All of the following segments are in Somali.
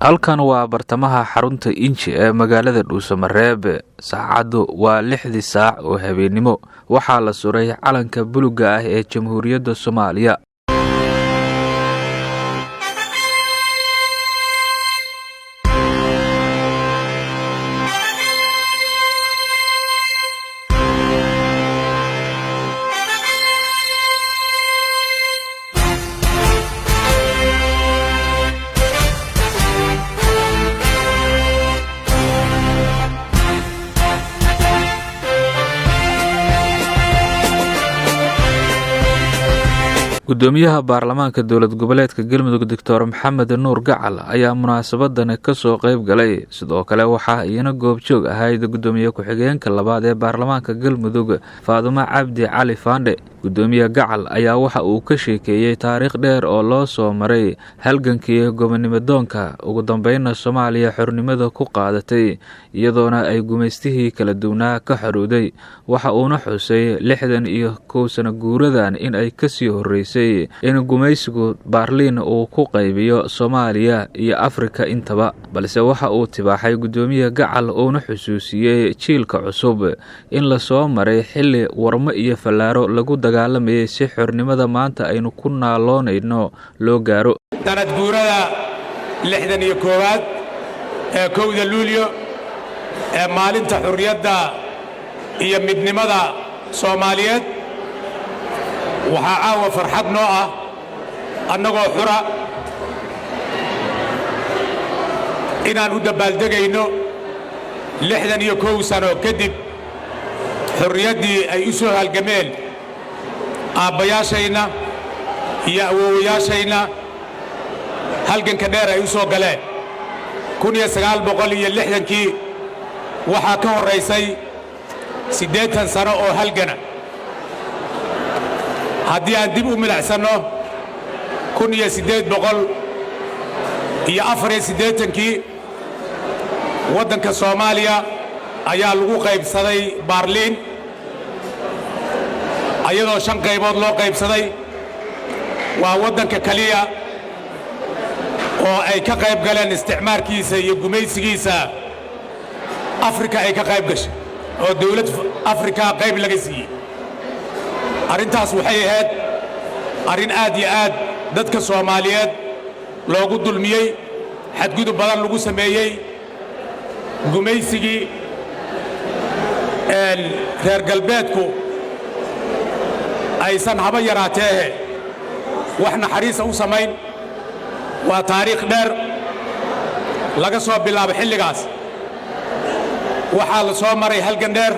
halkan waa bartamaha xarunta Inji ee magaalada Dhuusamareeb. Saacadu waa 6 saac oo habeenimo. Waxaa la suray calanka buluga ah ee Jamhuuriyadda Soomaaliya. gudoomiyaha baarlamaanka dowlad goboleedka Galmudug Dr. Maxamed Nuur Gacal ayaa munaasabadan ka soo qayb galay. Sidoo kale waxa iyana goobjoog ahayd gudoomiye ku-xigeenka labaad ee baarlamaanka Galmudug Faaduma Cabdi Cali Faande. gudoomiye Gacal ayaa waxa uu ka sheekeeyay taariikh dheer oo loo soo maray halgankii gobonnimadoonka ugu dambeynna Soomaaliya xornimada ku qaadatay iyadoona ay gumeystihii kala duwanaa ka xorowday. waxa uuna xusay 61 sano guuradan in ay ka sii horeysay in gumaysigu Baarliin uu ku qaybiyo Soomaaliya iyo Afrika intaba, balse waxa uu tibaaxay gudoomiye Gacal oo xusuusiyay jiilka cusub in la soo maray xilli warmo iyo fallaaro lagu dagaalamay si xornimada maanta aynu ku naaloonayno loo gaaro. sanad guurada 61aad ee 1 Luulyo ee maalinta xurriyadda iyo midnimada Soomaaliyeed waxaa caawa farxad noo ah annagoo xura inaan u dabaaldegayno 61 sano kadib xurriyaddii ay u soo halgameen aabbayaashayna iyo awoowayaashayna halganka dheer ay u soo galeen. 1960kii waxaa ka horraysay 80 sano oo halgana. haddii aan dib u milacsanno 1884kii waddanka Soomaaliya ayaa lagu qaybsaday Baarliin ayadoo 5 qaybood loo qaybsaday. waa waddanka kaliya oo ay ka qayb galeen isticmaarkiisa iyo gumaysigiisa Afrika ay ka qayb gashay oo dawlad Afrika qayb laga siiyey. arrintaas waxay ahayd arrin aad iyo aad dadka Soomaaliyeed loogu dulmiyey, xadgudub badan lagu sameeyey. gumaysigii reer galbeedku aysan haba yaraatee wax naxariisa u samayn. waa taariikh dheer laga soo bilaabo xilligaas. waxaa la soo maray halgan dheer,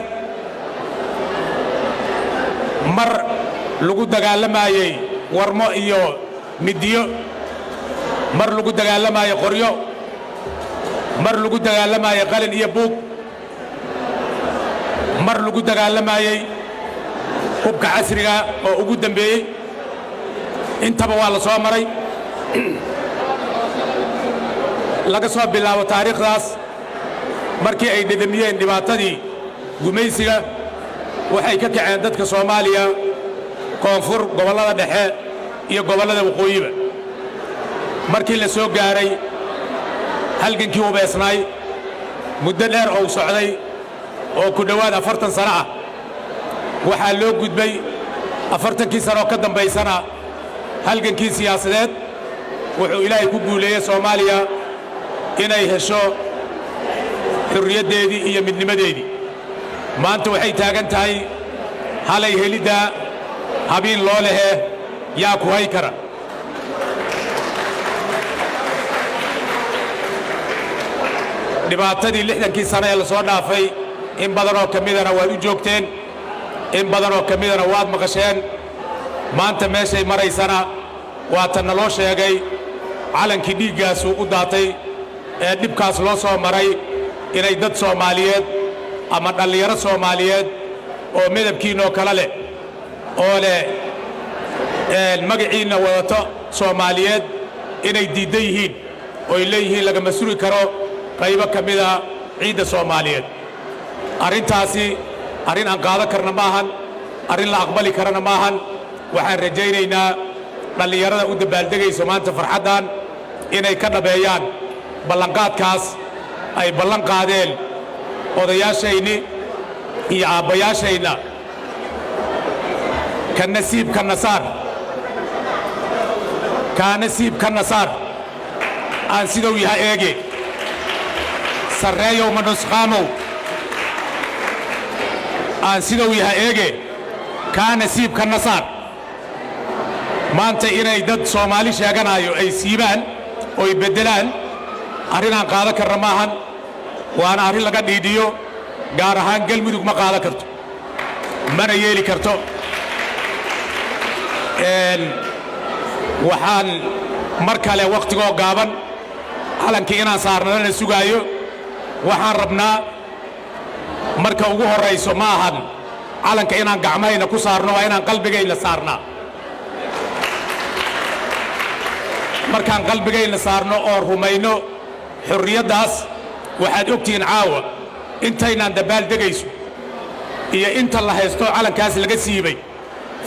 mar lagu dagaalamayay warmo iyo midiyo, mar lagu dagaalamayay qoryo, mar lagu dagaalamayay qalin iyo buug, mar lagu dagaalamayay hubka casriga oo ugu dambeeyey. intaba waa la soo maray. laga soo bilaabo taariikhdaas markii ay dhedhamiyeen dhibaatadii gumaysiga waxay ka kaceen dadka Soomaaliya koonfur, gobollada dhexe iyo gobollada waqooyiba. markii la soo gaaray halgankii u beesnay muddo dheer oo socday oo ku dhawaad 40 sano ah, waxaa loo gudbay 40kii sano ka dambaysana halgankii siyaasadeed. wuxuu Ilaahay ku guuleeyay Soomaaliya inay hesho xurriyaddeedii iyo midnimadeedii. maanta waxay taagan tahay halay helidda habeen loo lehe yaa ku hay kara. dhibaatadii 60kii sano ee la soo dhaafay in badanoo ka midana waad u joogteen, in badanoo ka midana waad maqasheen. maanta meeshay maraysana waa tan naloo sheegay calankii dhiiggaasuu u daatay ee dhibkaas loo soo maray inay dad Soomaaliyeed ama dhallinyaro Soomaaliyeed oo midabkiinoo kala leh oo leh magaciinna wadato Soomaaliyeed inay diidan yihiin oo ay leeyihiin lagama suri karo qaybo ka mida ciidda Soomaaliyeed. arrintaasi arrin aan qaadan karna maahan, arrin la aqbali karana maahan. waxaan rajaynaynaa dhallinyarada u dabaaldegayso maanta farxaddan inay ka dhabeeyaan ballanqaadkaas ay ballan qaadeen odayaashayni iyo aabbayaashayna ka nasiibka nasaar kaa nasiibka nasaar aan siduu yaha eege sarreeyow ma nusqaamow aan siduu yaha eege kaa nasiibka nasaar maanta inay dad Soomaali sheeganayo ay siibaan oo ay beddelaan arrinaan qaadan karna maahan waana arrin laga dhiidhiyo gaar ahaan galmudug ma qaadan karto mana yeeli karto waxaan mar kale wakhtigoo gaaban calankii inaan saarnana sugaayo waxaan rabnaa marka ugu horrayso ma ahan calanka inaan gacmahayna ku saarno waa inaan qalbigayna saarnaa markaan qalbigayna saarno oo rumayno xurriyaddaas waxaad ogtihiin caawa intaynaan dabaaldegayso iyo inta la haysto calankaas laga siibay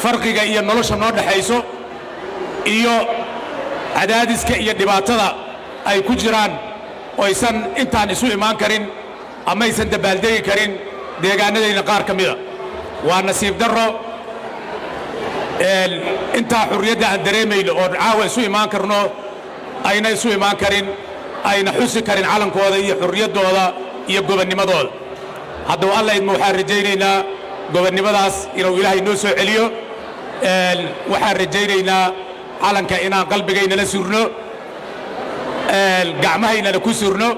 farqiga iyo nolosha noo dhaxayso iyo cadaadiska iyo dhibaatada ay ku jiraan oo aysan intaan isu imaan karin ama aysan dabaaldegi karin deegaanadayna qaar ka mida waa nasiib darro intaa xurriyadda aan dareemayno oo caawa isu imaan karno ayna isu imaan karin ayna xusi karin calankooda iyo xurriyaddooda iyo gobonnimadooda hadduu alla idmo waxaan rajaynaynaa gobonnimadaas inuu ilaahay noo soo celiyo waxaan rajaynaynaa calanka inaan qalbigaynala surno gacmahaynana ku surno